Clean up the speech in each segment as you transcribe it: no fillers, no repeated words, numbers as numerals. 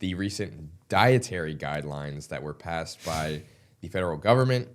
the recent dietary guidelines that were passed by the federal government,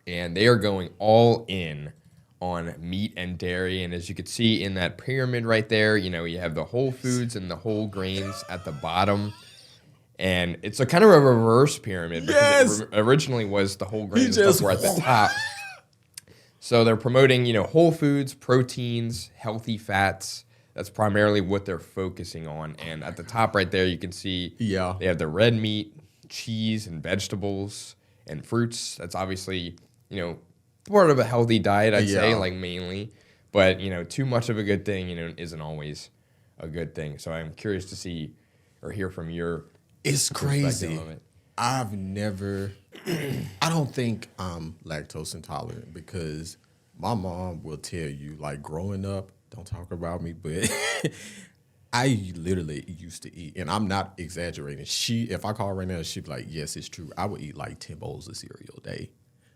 and they are going all in on meat and dairy. And as you can see in that pyramid right there, you know, you have the whole foods and the whole grains at the bottom. And it's a kind of a reverse pyramid because it originally was the whole grains and stuff were at the top. So they're promoting, you know, whole foods, proteins, healthy fats. That's primarily what they're focusing on. And at the top right there, you can see they have the red meat, cheese, and vegetables, and fruits. That's obviously, you know, part of a healthy diet, I'd say, like mainly. But, you know, too much of a good thing, you know, isn't always a good thing. So I'm curious to see or hear from your It's crazy. of it. I've never, I don't think I'm lactose intolerant because my mom will tell you, like growing up, don't talk about me, but I literally used to eat, and I'm not exaggerating. If I call her right now, she'd be like, yes, it's true. I would eat like 10 bowls of cereal a day.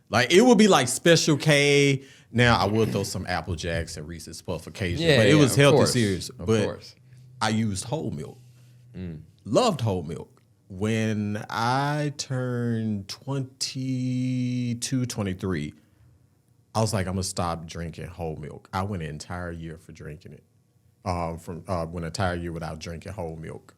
Like it would be like Special K. Now I would throw some Apple Jacks and Reese's Puff occasionally, but it was healthy cereals. But I used whole milk. Loved whole milk. When I turned 22, 23, I was like, I'm gonna stop drinking whole milk. I went an entire year for drinking it. Went an entire year without drinking whole milk.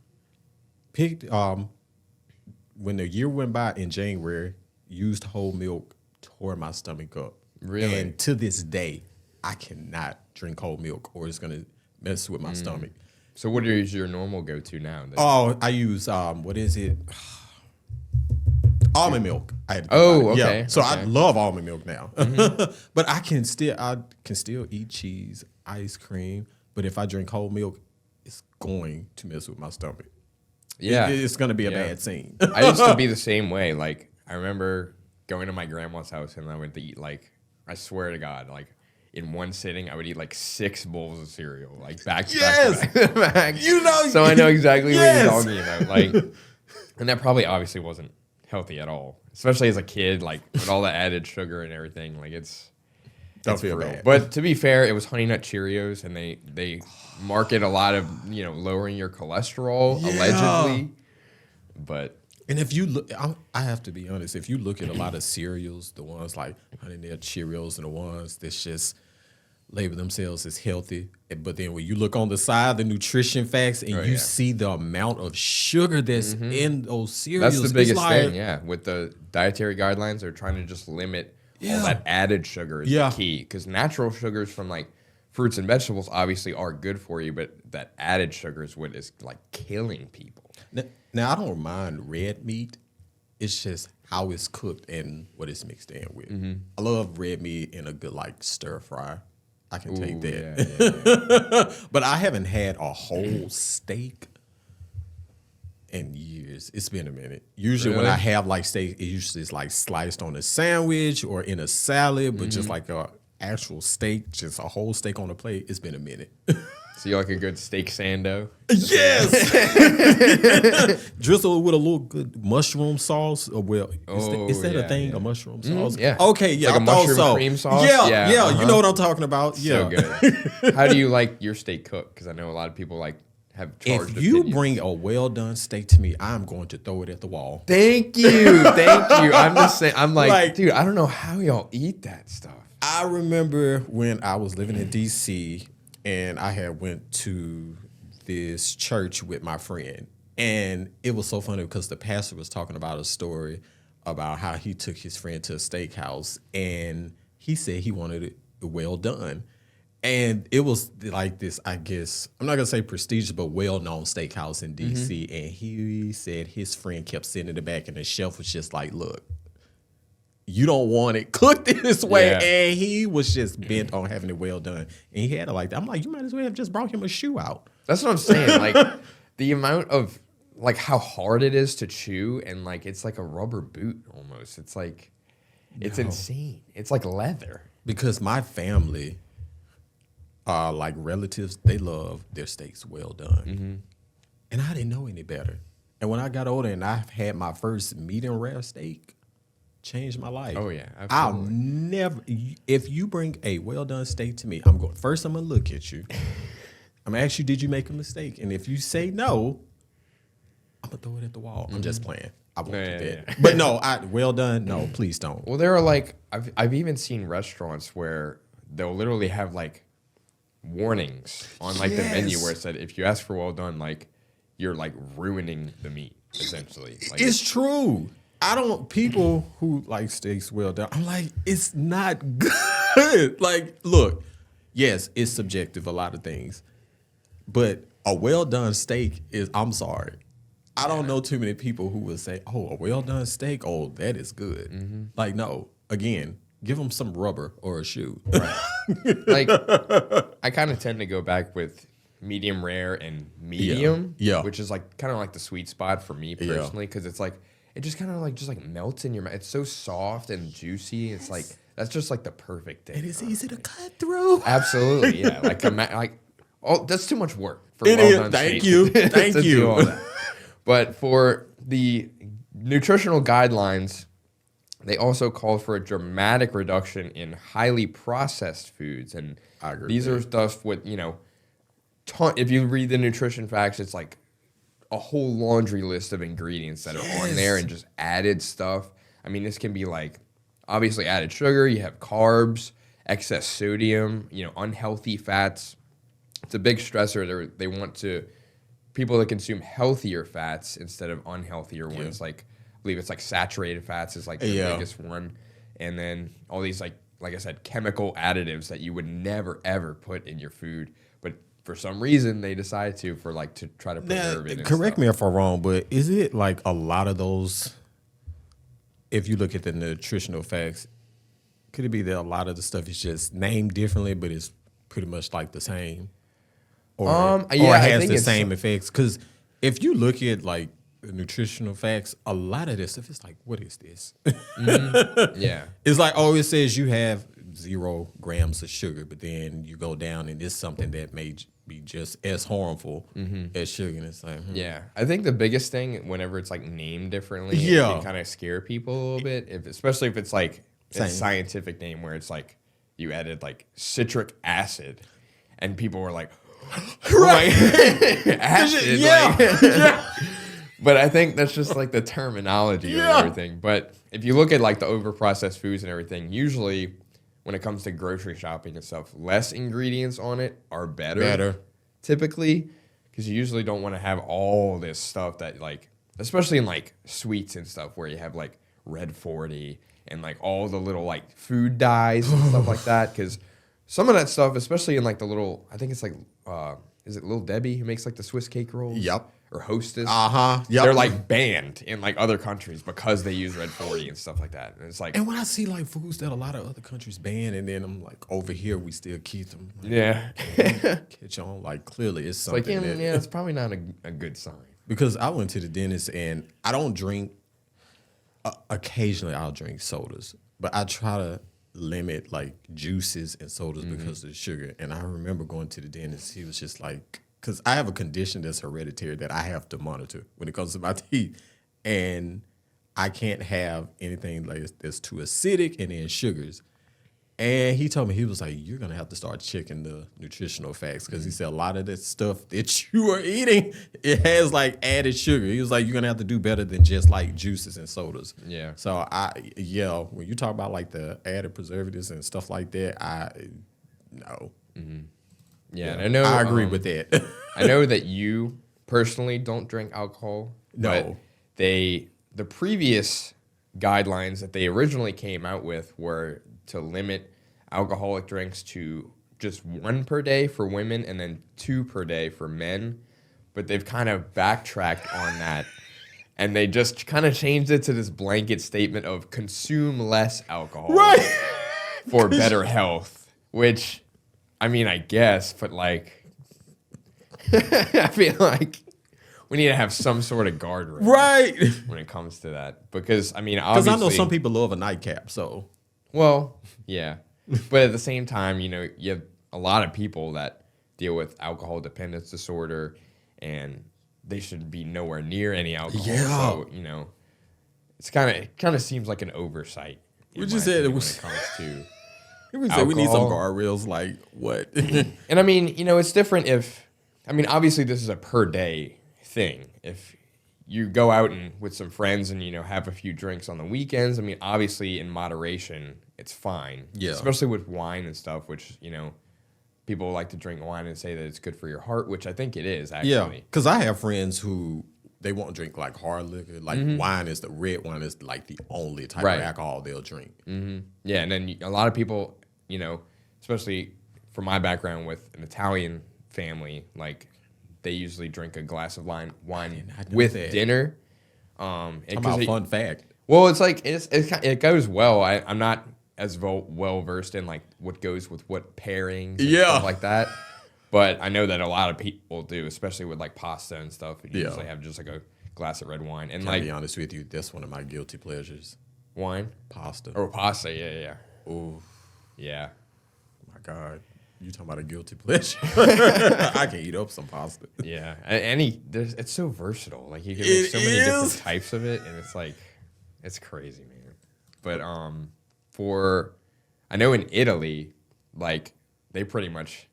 When the year went by in January, used whole milk, tore my stomach up. Really? And to this day, I cannot drink whole milk or it's gonna mess with my stomach. So what is your normal go-to now? Oh, I use what is it? Almond milk. Okay. Yeah. So I love almond milk now. But I can still eat cheese, ice cream. But if I drink whole milk, it's going to mess with my stomach. Yeah. It's going to be a bad scene. I used to be the same way. Like I remember going to my grandma's house and I went to eat like, I swear to God, like in one sitting, I would eat like 6 bowls of cereal, like back to back to back. You know, so I know exactly what you're talking about. Like, and that probably obviously wasn't healthy at all, especially as a kid, like with all the added sugar and everything. Like don't feel bad. But to be fair, it was Honey Nut Cheerios, and they market a lot of, you know, lowering your cholesterol allegedly. But and if you look, I have to be honest. If you look at a lot of cereals, the ones like Honey Nut Cheerios and the ones that's just label themselves as healthy, but then when you look on the side, the nutrition facts, and you see the amount of sugar that's in those cereals. That's the biggest thing, with the dietary guidelines, they're trying to just limit all that added sugar is the key. Because natural sugars from like fruits and vegetables obviously are good for you, but that added sugar is what is like killing people. Now I don't mind red meat. It's just how it's cooked and what it's mixed in with. I love red meat in a good like stir fry. I can take that. But I haven't had a whole steak in years. It's been a minute. Usually when I have like steak, it usually is like sliced on a sandwich or in a salad, but just like a actual steak, just a whole steak on a plate, it's been a minute. So you like a good steak sando? Yes! Drizzle with a little good mushroom sauce. Or is that a thing, a mushroom sauce? Yeah. Okay, yeah, like I a thought mushroom so. cream sauce? Yeah, you know what I'm talking about. So good. How do you like your steak cooked? Because I know a lot of people like have charged If you opinions. bring a well-done steak to me, I'm going to throw it at the wall. Thank you. I'm just saying, I'm like, dude, I don't know how y'all eat that stuff. I remember when I was living in D.C., and I had went to this church with my friend. And it was so funny because the pastor was talking about a story about how he took his friend to a steakhouse. And he said he wanted it well done. And it was like this, I guess, I'm not going to say prestigious, but well-known steakhouse in D.C. And he said his friend kept sitting in the back and the chef was just like, look, you don't want it cooked in this way. Yeah. And he was just bent on having it well done. And he had it like that. I'm like, you might as well have just brought him a shoe out. That's what I'm saying. Like the amount of like how hard it is to chew, and like it's like a rubber boot almost. It's like it's insane. It's like leather. Because my family, like relatives, they love their steaks well done. And I didn't know any better. And when I got older and I had my first medium rare steak, changed my life. Oh yeah, absolutely. I'll never. If you bring a well done steak to me, I'm going. First, I'm gonna look at you. I'm gonna ask you, did you make a mistake? And if you say no, I'm gonna throw it at the wall. I'm just playing. I won't do that. Yeah. But no, well done. No, please don't. Well, there are like I've even seen restaurants where they'll literally have like warnings on like the menu where it said if you ask for well done, like you're like ruining the meat essentially. Like, It's true. I don't people who like steaks well done. I'm like, it's not good. Like, look, yes, it's subjective, a lot of things. But a well done steak is, I'm sorry. I don't know too many people who would say, oh, a well done steak, oh, that is good. Mm-hmm. Like, no, again, give them some rubber or a shoe. right. Like I kind of tend to go back with medium rare and medium, Yeah. which is like kind of like the sweet spot for me personally because it's like it just kind of like melts in your mouth. It's so soft and juicy. It's like that's just like the perfect thing. And it's easy to cut through. Absolutely, yeah. Like that's too much work for It well is. done Thank steak you. to Thank do you. all that. But for the nutritional guidelines, they also call for a dramatic reduction in highly processed foods, and I agree these with are stuff with if you read the nutrition facts, it's like a whole laundry list of ingredients that are on there and just added stuff. I mean, this can be like obviously added sugar. You have carbs, excess sodium, unhealthy fats. It's a big stressor. They want people that consume healthier fats instead of unhealthier ones. Like I believe it's like saturated fats is like the biggest one, and then all these like I said, chemical additives that you would never ever put in your food, but for some reason they decide to try to preserve it. Correct me if I'm wrong, but is it like a lot of those? If you look at the nutritional facts, could it be that a lot of the stuff is just named differently, but it's pretty much like the same? Or it has the same effects? Because if you look at like the nutritional facts, a lot of this stuff is like, what is this? Yeah. It's like, oh, it says you have 0 grams of sugar, but then you go down and it's something that may be just as harmful as sugar. And it's like, Yeah. I think the biggest thing whenever it's like named differently, it can kind of scare people a little bit, especially if it's like a scientific name where it's like you added like citric acid and people were like, right. Acid. Yeah. But I think that's just like the terminology of everything. But if you look at like the overprocessed foods and everything, usually when it comes to grocery shopping and stuff, less ingredients on it are better. Typically, because you usually don't want to have all this stuff that like, especially in like sweets and stuff where you have like red 40 and like all the little like food dyes and stuff like that. Because some of that stuff, especially in like the little, I think it's like, is it Little Debbie who makes like the Swiss cake rolls? Yep. Or Hostess. Yep. They're like banned in like other countries because they use red 40 and stuff like that. And it's like, and when I see like foods that a lot of other countries ban, and then I'm like, over here we still keep them. Like, yeah. Catch on. Like clearly it's something. Like, it's probably not a good sign. Because I went to the dentist and I don't drink. Occasionally I'll drink sodas, but I try to limit like juices and sodas because of the sugar. And I remember going to the dentist. He was just like, because I have a condition that's hereditary that I have to monitor when it comes to my teeth. And I can't have anything like that's too acidic and then sugars. And he told me, he was like, you're going to have to start checking the nutritional facts because he said a lot of this stuff that you are eating, it has like added sugar. He was like, you're going to have to do better than just like juices and sodas. Yeah. So when you talk about like the added preservatives and stuff like that, no. Yeah, and I know I agree with that. I know that you personally don't drink alcohol. No. But the previous guidelines that they originally came out with were to limit alcoholic drinks to just 1 per day for women and then 2 per day for men. But they've kind of backtracked on that. And they just kind of changed it to this blanket statement of consume less alcohol for better health, which, I mean, I guess, but like, I feel like we need to have some sort of guardrail when it comes to that. Because, I mean, obviously. Because I know some people love a nightcap, so. Well, yeah. But at the same time, you have a lot of people that deal with alcohol dependence disorder, and they should be nowhere near any alcohol. Yeah. So, it kind of seems like an oversight. We just said it was. When it comes to We said we need some guardrails, like what? And I mean, it's different obviously this is a per day thing. If you go out and with some friends and, have a few drinks on the weekends. I mean, obviously in moderation, it's fine. Yeah. Especially with wine and stuff, which, people like to drink wine and say that it's good for your heart, which I think it is, actually. Yeah, because I have friends who they won't drink like hard liquor. Like wine is the red wine is like the only type Right. of alcohol they'll drink. Mm-hmm. Yeah, and then a lot of people, especially from my background with an Italian family, like they usually drink a glass of wine with dinner. How about fun fact? Well, it's like it goes well. I'm not as well versed in like what goes with what pairings and stuff like that. But I know that a lot of people do, especially with like pasta and stuff. You usually have just like a glass of red wine. And Can I be honest with you? That's one of my guilty pleasures. Wine? Pasta. Or pasta, yeah. Ooh. Yeah. My God. You talking about a guilty pleasure? I can eat up some pasta. Yeah. It's so versatile. Like you can make so many different types of it, and it's like, it's crazy, man. But I know in Italy, like they pretty much,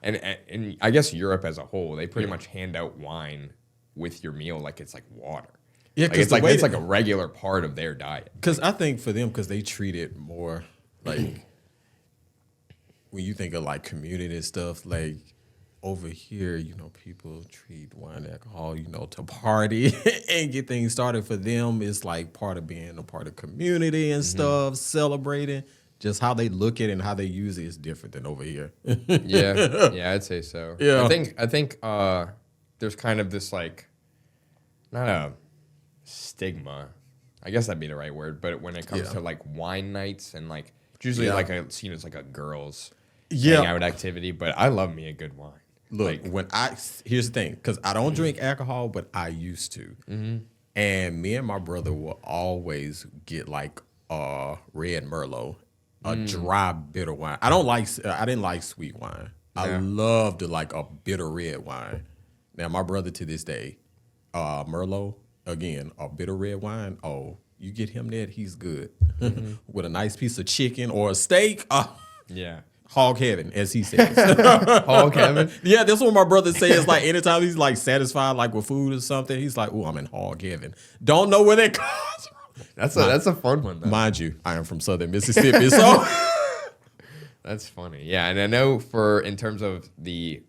and I guess Europe as a whole, they pretty much hand out wine with your meal like it's like water. Yeah, because it's like a regular part of their diet. Because I think for them, because they treat it more like when you think of like community and stuff, like over here, people treat wine and alcohol, to party and get things started. For them, it's like part of being a part of community and stuff, celebrating. Just how they look at it and how they use it is different than over here. Yeah, I'd say so. Yeah. I think there's kind of this like, not a stigma, I guess that'd be the right word, but when it comes to like wine nights and like it's usually like seen as like a girls hangout activity, but I love me a good wine. Look, here's the thing, because I don't drink alcohol, but I used to. And me and my brother will always get like red Merlot, a dry bitter wine. I didn't like sweet wine. Yeah. I loved like a bitter red wine. Now my brother to this day, Merlot, again, a bitter red wine. Oh, you get him that, he's good. With a nice piece of chicken or a steak. Yeah. Hog heaven, as he says. Hog heaven? Yeah, that's what my brother says. Like anytime he's like satisfied, like with food or something, he's like, "Oh, I'm in hog heaven." Don't know where that comes from. That's a fun one, though. Mind you, I am from Southern Mississippi, so that's funny. Yeah, and I know in terms of the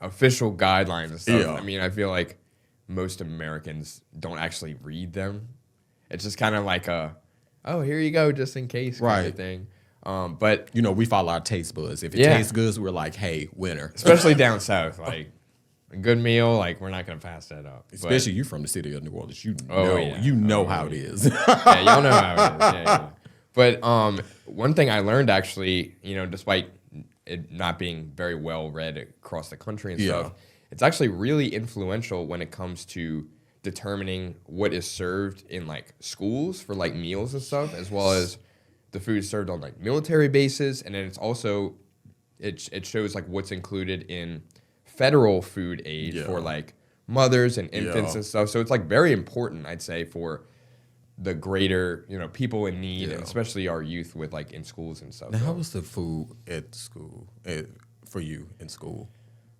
official guidelines and stuff, I mean, I feel like most Americans don't actually read them. It's just kind of like here you go, just in case kind of thing. But we follow our taste buds. If it tastes good, we're like, hey, winner. Especially down south, like a good meal, like we're not gonna pass that up. Especially you from the city of New Orleans, you know how it is. Yeah, y'all know how it is. Yeah. But one thing I learned actually, despite it not being very well read across the country and stuff, it's actually really influential when it comes to determining what is served in like schools for like meals and stuff, as well as the food served on like military bases, and then it's also it shows like what's included in federal food aid for like mothers and infants and stuff. So it's like very important, I'd say, for the greater people in need, and especially our youth with like in schools and stuff. Now, how was the food at school for you in school?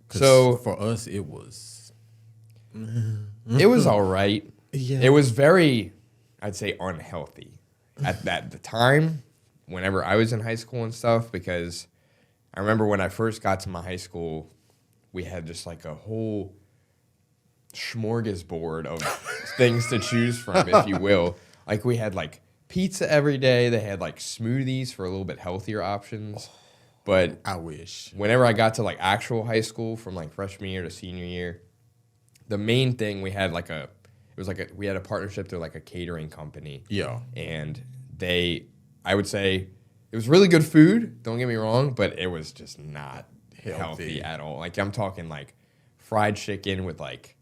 So for us, it was all right. Yeah, it was very, I'd say, unhealthy at the time, whenever I was in high school and stuff, because I remember when I first got to my high school, we had just like a whole smorgasbord of things to choose from, if you will. Like we had like pizza every day. They had like smoothies for a little bit healthier options. But I wish. Whenever I got to like actual high school from like freshman year to senior year, the main thing we had we had a partnership through like a catering company. Yeah. And I would say it was really good food, don't get me wrong, but it was just not healthy at all. Like I'm talking like fried chicken with like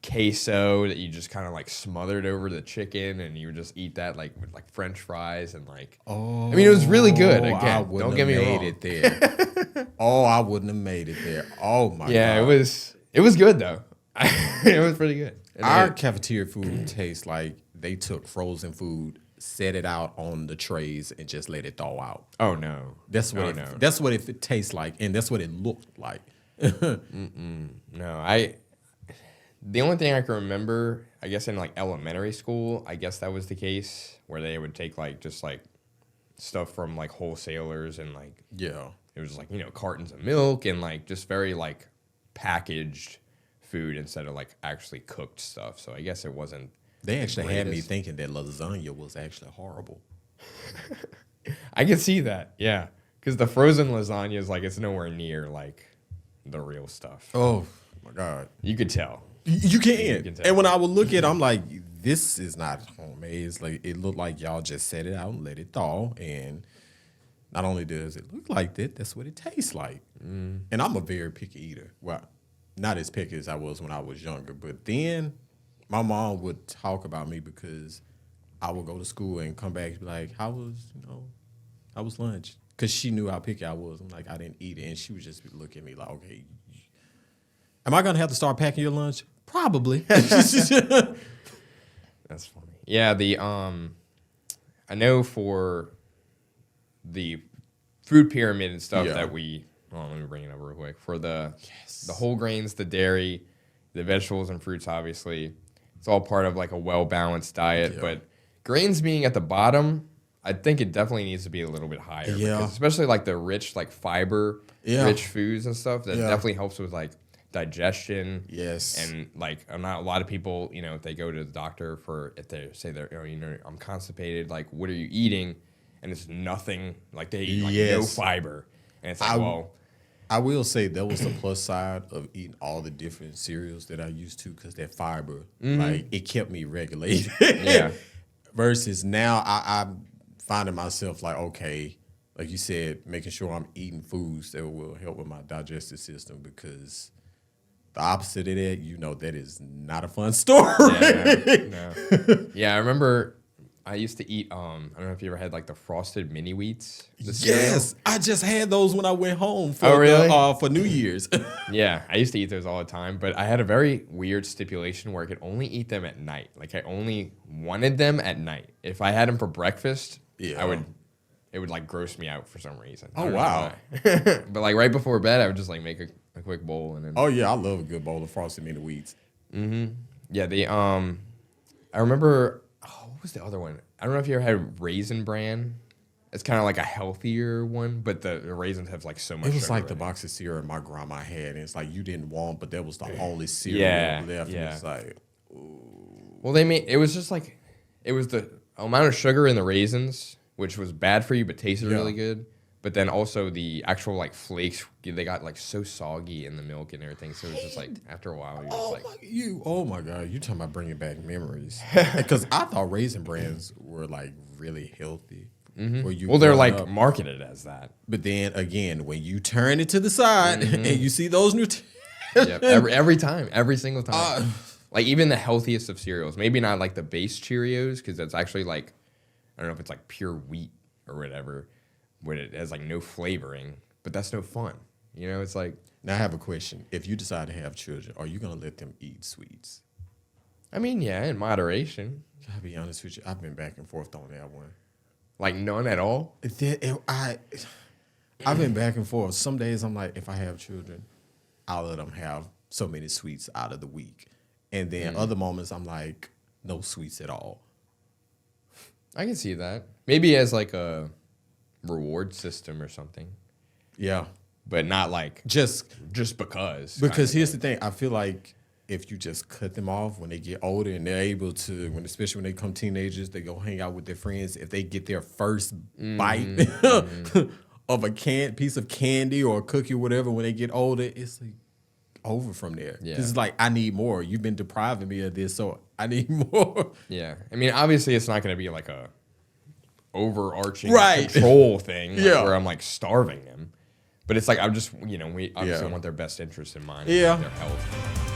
queso that you just kind of like smothered over the chicken, and you would just eat that like with like French fries and like. Oh, I mean, it was really good. Again, don't get me wrong. It there. I wouldn't have made it there. Oh my god. Yeah, it was good though. It was pretty good. Our cafeteria food tastes like they took frozen food, set it out on the trays, and just let it thaw out. Oh no, that's what it tastes like, and that's what it looked like. No, the only thing I can remember, I guess in like elementary school, I guess that was the case where they would take like just like stuff from like wholesalers and like Yeah. it was like, cartons of milk and like just very like packaged food instead of like actually cooked stuff. So I guess it wasn't. They actually had me greatest. thinking that lasagna was actually horrible. I can see that, yeah, because the frozen lasagna is like it's nowhere near like the real stuff. Oh my God. You could tell. You can. can tell. And when I would look at it, I'm like, this is not homemade. It's like it looked like y'all just set it out and let it thaw. And not only does it look like that, that's what it tastes like. And I'm a very picky eater. Well, not as picky as I was when I was younger, but then my mom would talk about me because I would go to school and come back and be like, how was lunch? Because she knew how picky I was. I'm like, I didn't eat it. And she would just look at me like, okay, am I going to have to start packing your lunch? Probably. That's funny. Yeah, I know for the food pyramid and stuff that let me bring it up real quick. For the whole grains, the dairy, the vegetables and fruits, obviously, it's all part of like a well-balanced diet. Yeah. But grains being at the bottom, I think it definitely needs to be a little bit higher. Yeah. Because especially like the rich, like fiber, rich foods and stuff, that definitely helps with like digestion. Yes. And like not a lot of people, if they go to the doctor if they say I'm constipated, like what are you eating? And it's nothing, like they eat like no fiber. And it's like, I will say that was the plus side of eating all the different cereals that I used to because that fiber, like it kept me regulated. Yeah. Versus now I'm finding myself like, okay, like you said, making sure I'm eating foods that will help with my digestive system because the opposite of that, that is not a fun story. No. Yeah, I remember I used to eat, I don't know if you ever had like the frosted mini wheats. Yes, I just had those when I went home for for New Year's. Yeah, I used to eat those all the time, but I had a very weird stipulation where I could only eat them at night. Like I only wanted them at night. If I had them for breakfast, it would like gross me out for some reason. Oh wow! But like right before bed, I would just like make a quick bowl and then. Oh yeah, I love a good bowl of frosted mini wheats. Mm-hmm. Yeah, I remember. What was the other one? I don't know if you ever had Raisin Bran. It's kind of like a healthier one, but the raisins have like so much. It was sugar like the in it. box of cereal my grandma had, and it's like you didn't want, but that was the only cereal left. Yeah. And it's like, well, it was just like, it was the amount of sugar in the raisins, which was bad for you, but tasted really good. But then also the actual like flakes, they got like so soggy in the milk and everything. So it was just like after a while, oh my God, you talking about bringing back memories? Because I thought Raisin Brans were like really healthy. Mm-hmm. Well, they're like marketed as that. But then again, when you turn it to the side and you see those nutrients, every time, every single time. Like even the healthiest of cereals, maybe not like the base Cheerios because that's actually like, I don't know if it's like pure wheat or whatever. Where it has like no flavoring, but that's no fun. It's like. Now I have a question. If you decide to have children, are you going to let them eat sweets? I mean, yeah, in moderation. I'll be honest with you. I've been back and forth on that one. Like none at all? I've been back and forth. Some days I'm like, if I have children, I'll let them have so many sweets out of the week. And then other moments I'm like, no sweets at all. I can see that. Maybe as like a reward system or something. Yeah. But not like just because. Because here's the thing. I feel like if you just cut them off when they get older and they're able to, especially when they become teenagers, they go hang out with their friends. If they get their first bite of a piece of candy or a cookie or whatever, when they get older, it's like over from there. Yeah. It's like, I need more. You've been depriving me of this, so I need more. Yeah. I mean, obviously it's not going to be like a overarching control thing where I'm like starving them. But it's like, I'm just, we obviously want their best interest in mind and their health.